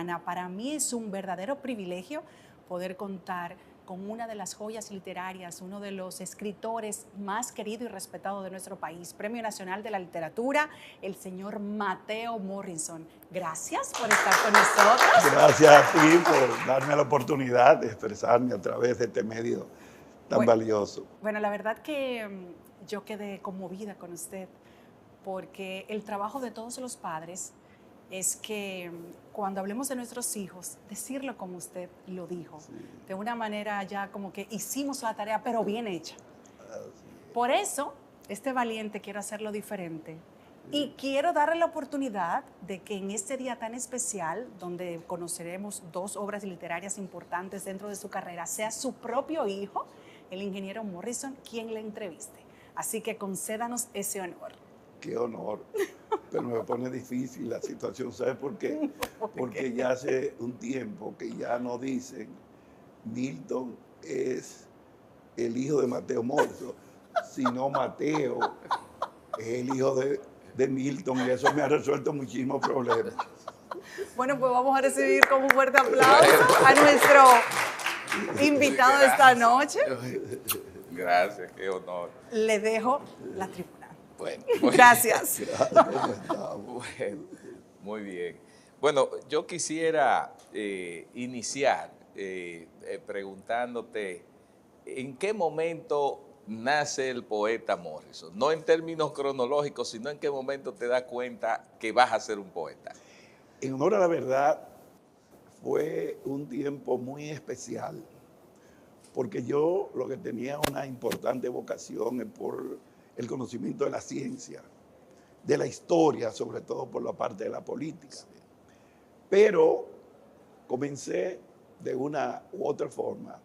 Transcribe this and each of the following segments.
Ana, para mí es un verdadero privilegio poder contar con una de las joyas literarias, uno de los escritores más querido y respetado de nuestro país, Premio Nacional de la Literatura, el señor Mateo Morrison. Gracias por estar con nosotros. Gracias a ti por darme la oportunidad de expresarme a través de este medio tan valioso. Bueno, la verdad que yo quedé conmovida con usted, porque el trabajo de todos los padres es que cuando hablemos de nuestros hijos, decirlo como usted lo dijo, Sí. de una manera ya como que hicimos la tarea, pero bien hecha. Así Por eso, este valiente quiero hacerlo diferente y quiero darle la oportunidad de que en este día tan especial, donde conoceremos dos obras literarias importantes dentro de su carrera, sea su propio hijo, el ingeniero Morrison, quien le entreviste. Así que concédanos ese honor. Qué honor, pero me pone difícil la situación, ¿sabes por qué? Porque ya hace un tiempo que ya no dicen Milton es el hijo de Mateo Morrison, sino Mateo es el hijo de Milton, y eso me ha resuelto muchísimos problemas. Bueno, pues vamos a recibir con un fuerte aplauso a nuestro invitado de esta noche. Gracias, qué honor. Le dejo la tribuna. Bueno, Gracias. Bueno, muy bien. Bueno, yo quisiera iniciar preguntándote, ¿en qué momento nace el poeta Morrison? No en términos cronológicos, sino en qué momento te das cuenta que vas a ser un poeta. En honor a la verdad, fue un tiempo muy especial, porque yo lo que tenía una importante vocación es por el conocimiento de la ciencia, de la historia, sobre todo por la parte de la política. Pero comencé de una u otra forma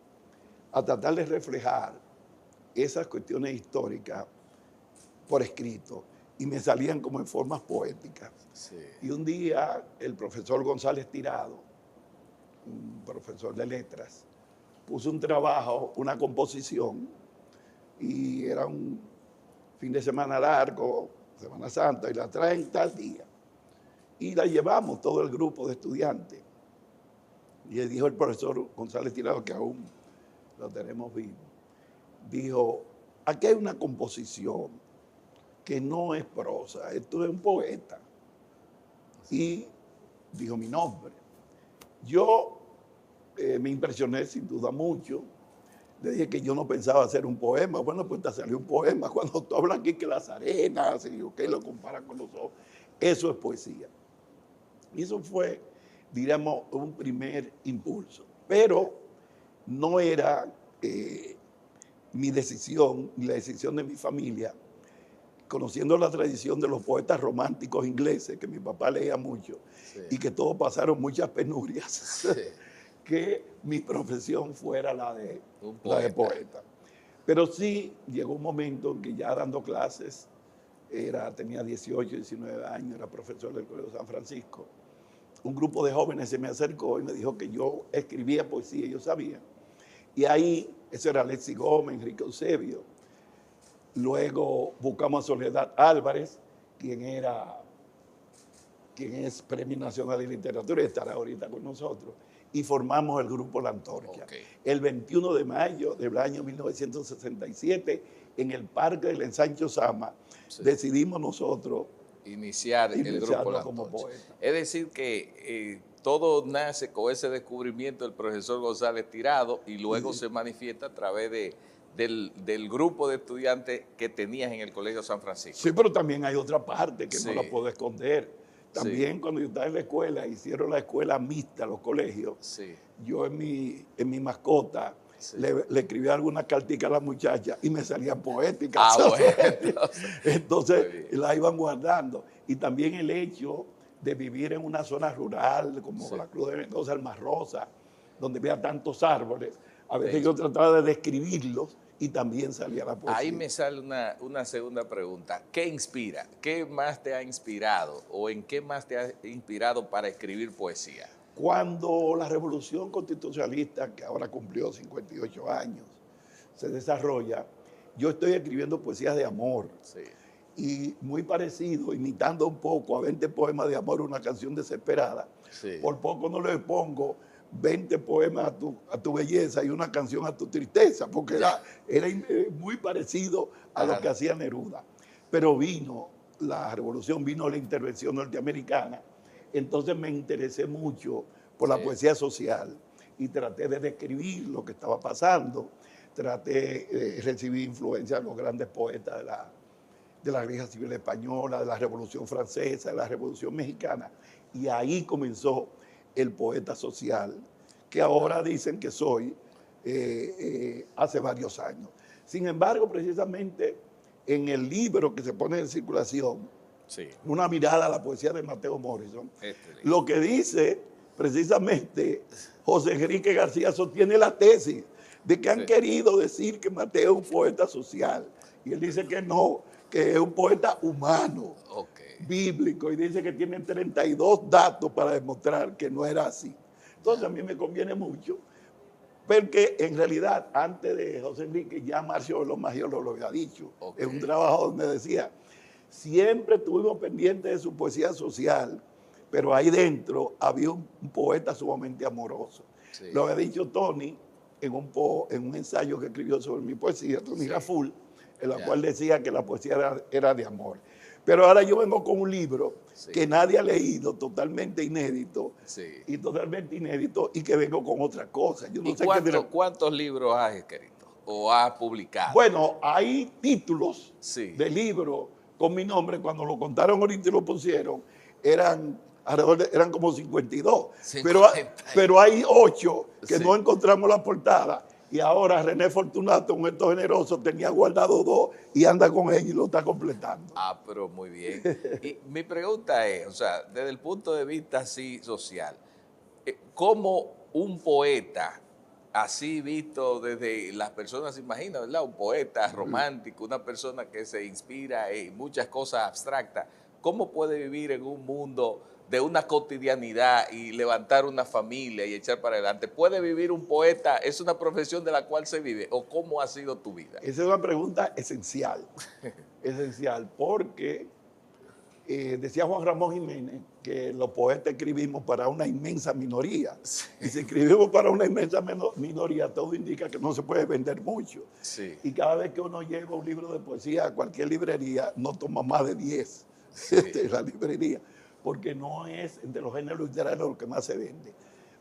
a tratar de reflejar esas cuestiones históricas por escrito y me salían como en formas poéticas. Sí. Y un día el profesor González Tirado, un profesor de letras, puso un trabajo, una composición, y era un fin de semana largo, Semana Santa, y la traen tal día. Y la llevamos todo el grupo de estudiantes. Y le dijo el profesor González Tirado, que aún lo tenemos vivo, dijo, aquí hay una composición que no es prosa, esto es un poeta. Y dijo mi nombre. Yo me impresioné sin duda mucho. Le dije que yo no pensaba hacer un poema. Bueno, pues te salió un poema. Cuando tú hablas aquí que las arenas, y que lo comparan con los ojos, eso es poesía. Y eso fue, diríamos, un primer impulso. Pero no era mi decisión, ni la decisión de mi familia, conociendo la tradición de los poetas románticos ingleses, que mi papá leía mucho, Sí. y que todos pasaron muchas penurias, Sí. que mi profesión fuera la de Un poeta. Pero sí llegó un momento en que ya dando clases, tenía 18, 19 años, era profesor del Colegio San Francisco, un grupo de jóvenes se me acercó y me dijo que yo escribía poesía, ellos sabían. Y ahí, eso era Alexis Gómez, Enrique Eusebio. Luego buscamos a Soledad Álvarez, quien es Premio Nacional de Literatura y estará ahorita con nosotros, y formamos el grupo La Antorcha. Okay. El 21 de mayo del año 1967, en el Parque del Ensancho Sama, Sí. decidimos nosotros Iniciar el grupo La como Antorcha. poeta. Es decir que todo nace con ese descubrimiento del profesor González Tirado y luego se manifiesta a través del grupo de estudiantes que tenías en el Colegio San Francisco. Sí, pero también hay otra parte que Sí. no la puedo esconder. También Sí. cuando yo estaba en la escuela, hicieron la escuela mixta, los colegios. Sí. Yo en mi mascota Sí. le escribía algunas carticas a la muchacha y me salían poéticas. Bueno. Entonces la iban guardando. Y también el hecho de vivir en una zona rural, como Sí. la Cruz de Mendoza, Alma Rosa, donde había tantos árboles, a veces Sí. yo trataba de describirlos y también salía la poesía. Ahí me sale una segunda pregunta. ¿Qué inspira? ¿Qué más te ha inspirado o en qué más te ha inspirado para escribir poesía? Cuando la Revolución Constitucionalista, que ahora cumplió 58 años, se desarrolla, yo estoy escribiendo poesías de amor. Sí. y muy parecido, imitando un poco a 20 poemas de amor, una canción desesperada. Sí. Por poco no le pongo 20 poemas a tu belleza y una canción a tu tristeza, porque era muy parecido a lo que hacía Neruda. Pero vino la revolución, vino la intervención norteamericana, entonces me interesé mucho por la poesía social y traté de describir lo que estaba pasando, recibí influencia de los grandes poetas de la Guerra Civil Española, de la Revolución Francesa, de la Revolución Mexicana, y ahí comenzó el poeta social, que ahora dicen que soy hace varios años. Sin embargo, precisamente en el libro que se pone en circulación, una mirada a la poesía de Mateo Morrison, lo que dice precisamente José Enrique García sostiene la tesis de que han querido decir que Mateo es un poeta social, y él dice que no, que es un poeta humano, bíblico, y dice que tiene 32 datos para demostrar que no era así. Entonces a mí me conviene mucho, porque en realidad antes de José Enrique ya Marcio de los Magiolos lo había dicho, en un trabajo donde decía, siempre estuvimos pendientes de su poesía social, pero ahí dentro había un poeta sumamente amoroso. Lo había dicho Tony en un ensayo que escribió sobre mi poesía, Tony Raful, en la cual decía que la poesía era de amor. Pero ahora yo vengo con un libro que nadie ha leído, totalmente inédito, y que vengo con otra cosa. Yo no ¿Y sé cuántos libros has escrito o has publicado? Bueno, hay títulos de libros con mi nombre, cuando lo contaron ahorita y lo pusieron, eran como 52. Pero hay 8 que no encontramos la portada. Y ahora René Fortunato, un gesto generoso, tenía guardado 2 y anda con ellos y lo está completando. Ah, pero muy bien. Y mi pregunta es, o sea, desde el punto de vista así social, ¿cómo un poeta, así visto desde las personas se imaginan, ¿verdad? Un poeta romántico, una persona que se inspira en muchas cosas abstractas, ¿cómo puede vivir en un mundo de una cotidianidad y levantar una familia y echar para adelante? ¿Puede vivir un poeta? ¿Es una profesión de la cual se vive? ¿O cómo ha sido tu vida? Esa es una pregunta esencial, porque decía Juan Ramón Jiménez que los poetas escribimos para una inmensa minoría. Y si escribimos para una inmensa minoría, todo indica que no se puede vender mucho. Y cada vez que uno lleva un libro de poesía a cualquier librería, no toma más de 10 la librería, porque no es entre los géneros literarios lo que más se vende.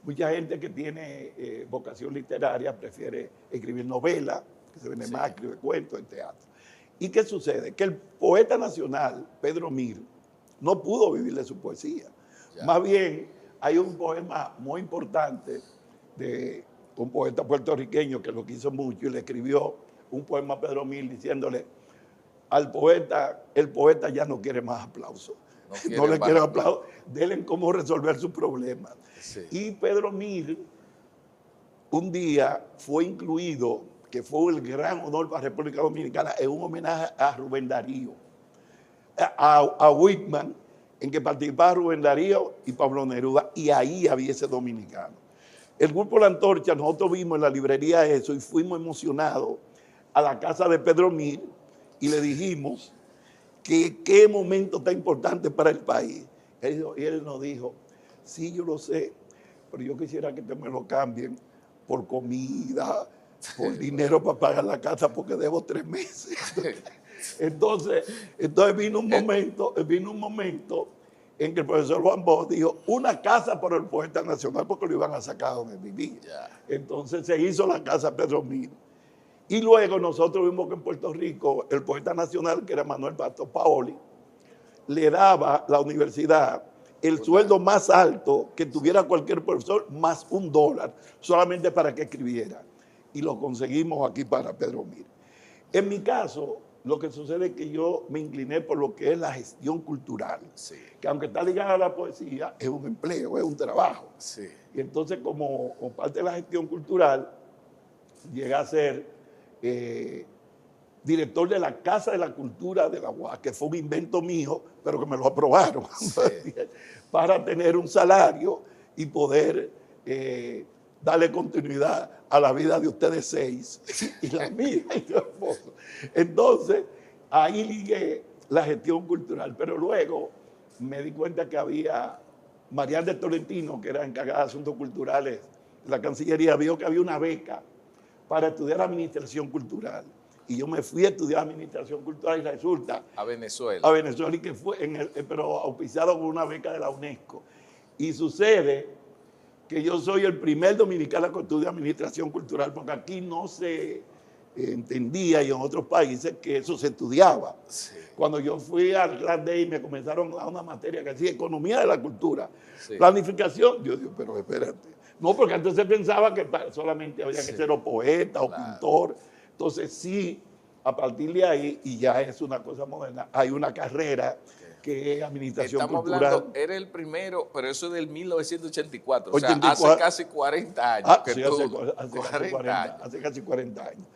Mucha gente que tiene vocación literaria prefiere escribir novelas, que se vende más, escribe cuentos, en teatro. ¿Y qué sucede? Que el poeta nacional, Pedro Mir, no pudo vivir de su poesía. Más bien, hay un poema muy importante de un poeta puertorriqueño que lo quiso mucho y le escribió un poema a Pedro Mir diciéndole, al poeta, el poeta ya no quiere más aplausos. No le quiere aplausos, denle cómo resolver sus problemas. Y Pedro Mir un día fue incluido, que fue el gran honor para la República Dominicana, en un homenaje a Rubén Darío, a Whitman, en que participaba Rubén Darío y Pablo Neruda, y ahí había ese dominicano. El grupo La Antorcha, nosotros vimos en la librería eso y fuimos emocionados a la casa de Pedro Mir y le dijimos que qué momento tan importante para el país. Y él nos dijo, sí, yo lo sé, pero yo quisiera que te me lo cambien por comida, por dinero para pagar la casa porque debo 3 meses. Entonces vino un momento en que el profesor Juan Bosch dijo, una casa para el poeta nacional, porque lo iban a sacar donde vivía. Entonces se hizo la casa Pedro Mir. Y luego nosotros vimos que en Puerto Rico el poeta nacional, que era Manuel Pastor Paoli, le daba la universidad el sueldo más alto que tuviera cualquier profesor, más $1, solamente para que escribiera. Y lo conseguimos aquí para Pedro Mir. En mi caso, lo que sucede es que yo me incliné por lo que es la gestión cultural, que aunque está ligada a la poesía, es un empleo, es un trabajo. Y entonces, como parte de la gestión cultural, llegué a ser director de la Casa de la Cultura de la UAS, que fue un invento mío, pero que me lo aprobaron, para tener un salario y poder darle continuidad a la vida de ustedes 6 y la mía y tu esposo. Entonces, ahí ligué, la gestión cultural. Pero luego me di cuenta que había Mariana de Tolentino, que era encargada de asuntos culturales de la Cancillería, vio que había una beca para estudiar administración cultural. Y yo me fui a estudiar administración cultural y resulta... A Venezuela. A Venezuela, y que fue pero auspiciado por una beca de la UNESCO. Y sucede que yo soy el primer dominicano que estudia administración cultural, porque aquí no se entendía, y en otros países, que eso se estudiaba. Sí. Cuando yo fui al Class Day me comenzaron a dar una materia que decía economía de la cultura, Sí. planificación. Yo digo, pero espérate. No, porque antes se pensaba que solamente había que Sí. ser o poeta o Claro. pintor. Entonces sí, a partir de ahí, y ya es una cosa moderna, hay una carrera que es administración Estamos cultural. hablando, era el primero, pero eso es del 1984, o sea, 84. hace casi 40 años. Sí, hace casi 40 años.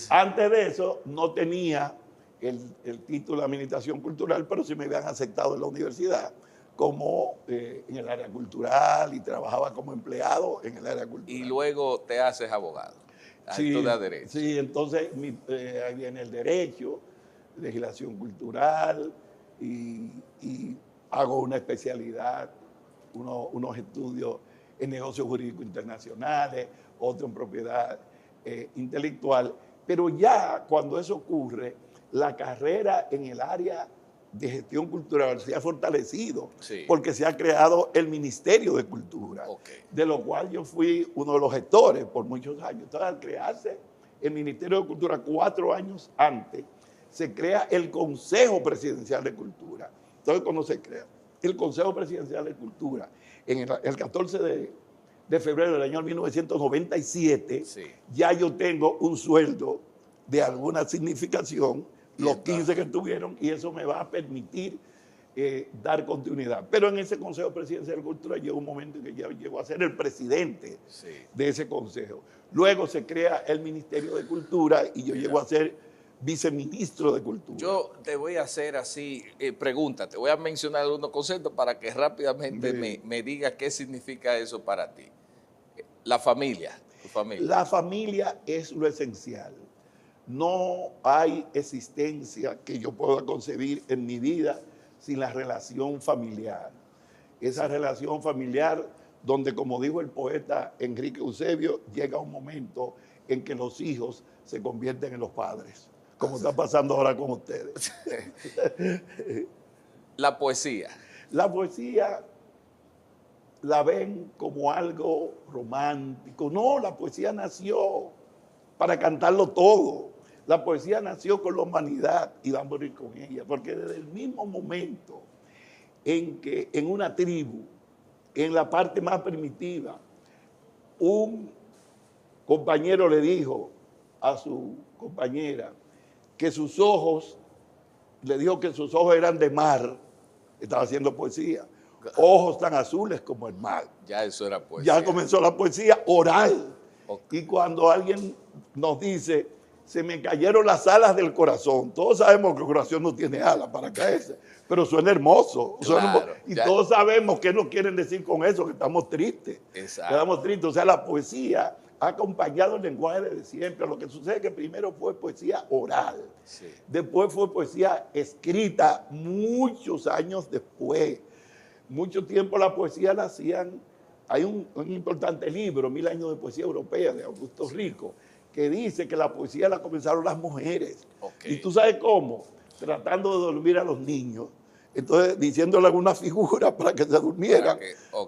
Antes de eso no tenía el título de administración cultural, pero sí me habían aceptado en la universidad como en el área cultural y trabajaba como empleado en el área cultural. Y luego te haces abogado. Sí, Estudias derecho. sí, entonces ahí viene el derecho, legislación cultural y hago una especialidad, unos estudios en negocios jurídicos internacionales, otro en propiedad intelectual. Pero ya cuando eso ocurre, la carrera en el área de gestión cultural se ha fortalecido, Sí. porque se ha creado el Ministerio de Cultura, Ok. de lo cual yo fui uno de los gestores por muchos años. Entonces, al crearse el Ministerio de Cultura 4 años antes, se crea el Consejo Presidencial de Cultura. Entonces, cuando se crea el Consejo Presidencial de Cultura, en el 14 de febrero del año 1997, Sí. ya yo tengo un sueldo de alguna significación, los 15 que tuvieron, y eso me va a permitir dar continuidad. Pero en ese Consejo Presidencial de Cultura llegó un momento en que ya llegó a ser el presidente Sí. de ese consejo. Luego se crea el Ministerio de Cultura y yo llego a ser viceministro de Cultura. Yo te voy a hacer así, pregunta, te voy a mencionar algunos conceptos para que rápidamente me digas qué significa eso para ti. La familia, tu familia. La familia es lo esencial. No hay existencia que yo pueda concebir en mi vida sin la relación familiar. Esa relación familiar donde, como dijo el poeta Enrique Eusebio, llega un momento en que los hijos se convierten en los padres, como está pasando ahora con ustedes. La poesía. La poesía la ven como algo romántico. No, la poesía nació para cantarlo todo. La poesía nació con la humanidad y va a morir con ella, porque desde el mismo momento en que en una tribu, en la parte más primitiva, un compañero le dijo a su compañera que sus ojos, le dijo que sus ojos eran de mar, estaba haciendo poesía, ojos tan azules como el mar. Ya eso era poesía. Ya comenzó la poesía oral. Okay. Y cuando alguien nos dice, se me cayeron las alas del corazón, todos sabemos que el corazón no tiene alas para caerse, pero suena hermoso. Claro, y ya. todos sabemos qué nos quieren decir con eso, que estamos tristes. Exacto. Estamos tristes. O sea, la poesía ha acompañado el lenguaje desde siempre. Lo que sucede es que primero fue poesía oral, Sí. después fue poesía escrita muchos años después. Mucho tiempo la poesía la hacían. Hay un importante libro, 1000 años de poesía europea, de Augusto Rico, que dice que la poesía la comenzaron las mujeres. Okay. Y tú sabes cómo, tratando de dormir a los niños, entonces diciéndole alguna figura para que se durmieran,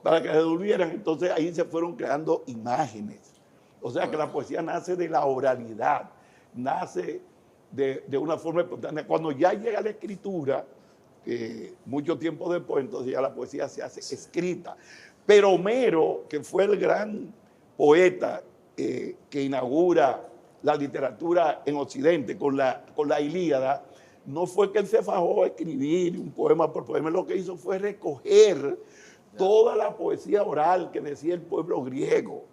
para que se durmieran, entonces ahí se fueron creando imágenes. O sea que la poesía nace de la oralidad, nace de una forma espontánea. Cuando ya llega la escritura, mucho tiempo después, entonces ya la poesía se hace escrita. Pero Homero, que fue el gran poeta que inaugura la literatura en Occidente con la Ilíada, no fue que él se fajó a escribir un poema por poema, lo que hizo fue recoger toda la poesía oral que decía el pueblo griego.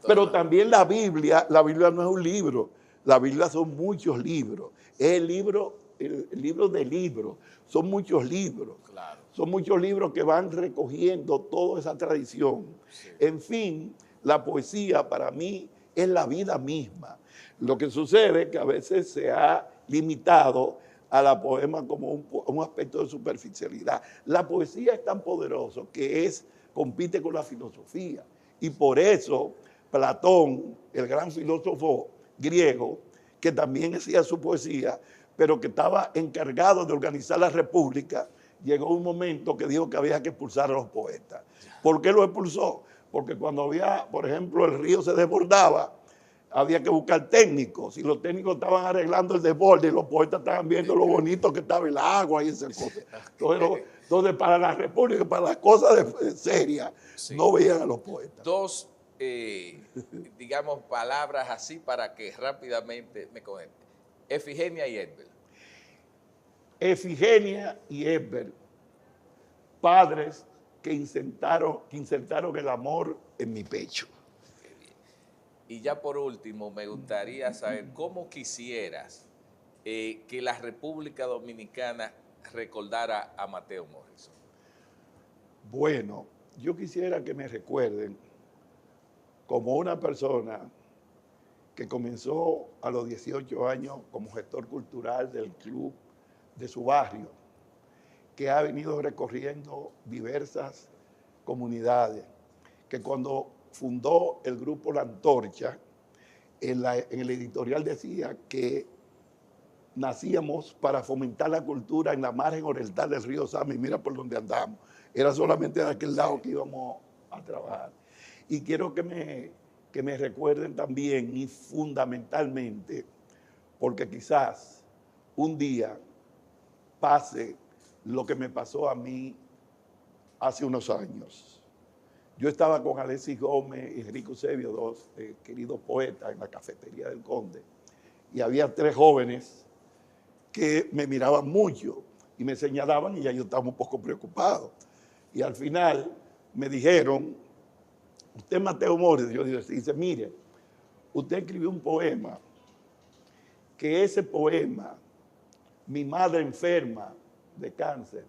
Pero también la Biblia no es un libro, la Biblia son muchos libros, es el libro de libros, son muchos libros. Claro. Son muchos libros que van recogiendo toda esa tradición. Sí. En fin, la poesía para mí es la vida misma. Lo que sucede es que a veces se ha limitado a la poema como un aspecto de superficialidad. La poesía es tan poderoso que compite con la filosofía. Y por eso Platón, el gran filósofo griego, que también hacía su poesía, pero que estaba encargado de organizar la república, llegó un momento que dijo que había que expulsar a los poetas. ¿Por qué lo expulsó? Porque cuando había, por ejemplo, el río se desbordaba, había que buscar técnicos, y los técnicos estaban arreglando el desborde y los poetas estaban viendo lo bonito que estaba el agua y esas cosas. Entonces para la república, para las cosas serias, sí, no veían a los poetas. Dos, digamos, palabras así para que rápidamente me comenten. Efigenia y Edbel. Efigenia y Edbel, padres que insertaron el amor en mi pecho. Y ya por último, me gustaría saber cómo quisieras que la República Dominicana recordara a Mateo Morrison. Bueno, yo quisiera que me recuerden como una persona que comenzó a los 18 años como gestor cultural del club de su barrio, que ha venido recorriendo diversas comunidades, que cuando fundó el grupo La Antorcha, en el editorial decía que nacíamos para fomentar la cultura en la margen oriental del río Sama, y mira por donde andamos. Era solamente de aquel lado que íbamos a trabajar. Y quiero que me recuerden también, y fundamentalmente, porque quizás un día pase lo que me pasó a mí hace unos años. Yo estaba con Alexis Gómez y Enrique Eusebio, dos queridos poetas, en la cafetería del Conde, y había 3 jóvenes que me miraban mucho y me señalaban, y ya yo estaba un poco preocupado. Y al final me dijeron, ¿usted es Mateo Morrison? Yo dice, mire, usted escribió un poema, que ese poema, mi madre enferma de cáncer,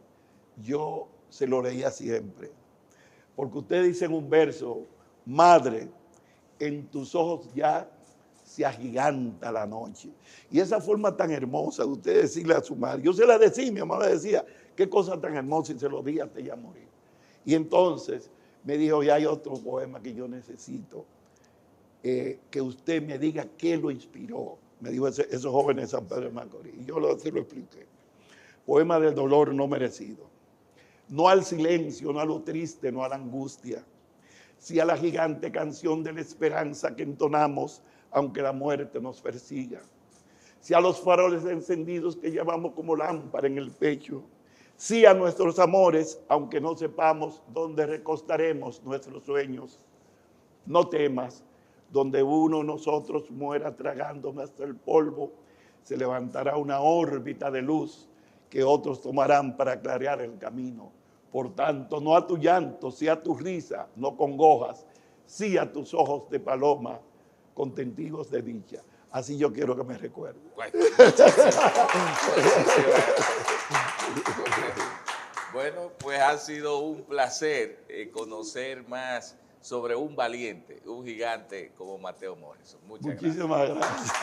yo se lo leía siempre. Porque usted dice en un verso, madre, en tus ojos ya se agiganta la noche. Y esa forma tan hermosa de usted decirle a su madre, yo se la decía, mi mamá le decía, qué cosa tan hermosa, y se lo dije hasta ella morir. Y entonces me dijo, ya hay otro poema que yo necesito, que usted me diga qué lo inspiró. Me dijo esos jóvenes de San Pedro de Macorís. Y yo se lo expliqué. Poema del dolor no merecido. No al silencio, no a lo triste, no a la angustia, sí a la gigante canción de la esperanza que entonamos, aunque la muerte nos persiga. Sí a los faroles encendidos que llevamos como lámpara en el pecho. Sí a nuestros amores, aunque no sepamos dónde recostaremos nuestros sueños. No temas, donde uno de nosotros muera tragándome hasta el polvo, se levantará una órbita de luz que otros tomarán para clarear el camino. Por tanto, no a tu llanto, sí a tu risa, no congojas, sí a tus ojos de paloma, contentivos de dicha. Así yo quiero que me recuerden. Bueno, pues ha sido un placer conocer más sobre un valiente, un gigante como Mateo Morrison. Muchísimas gracias.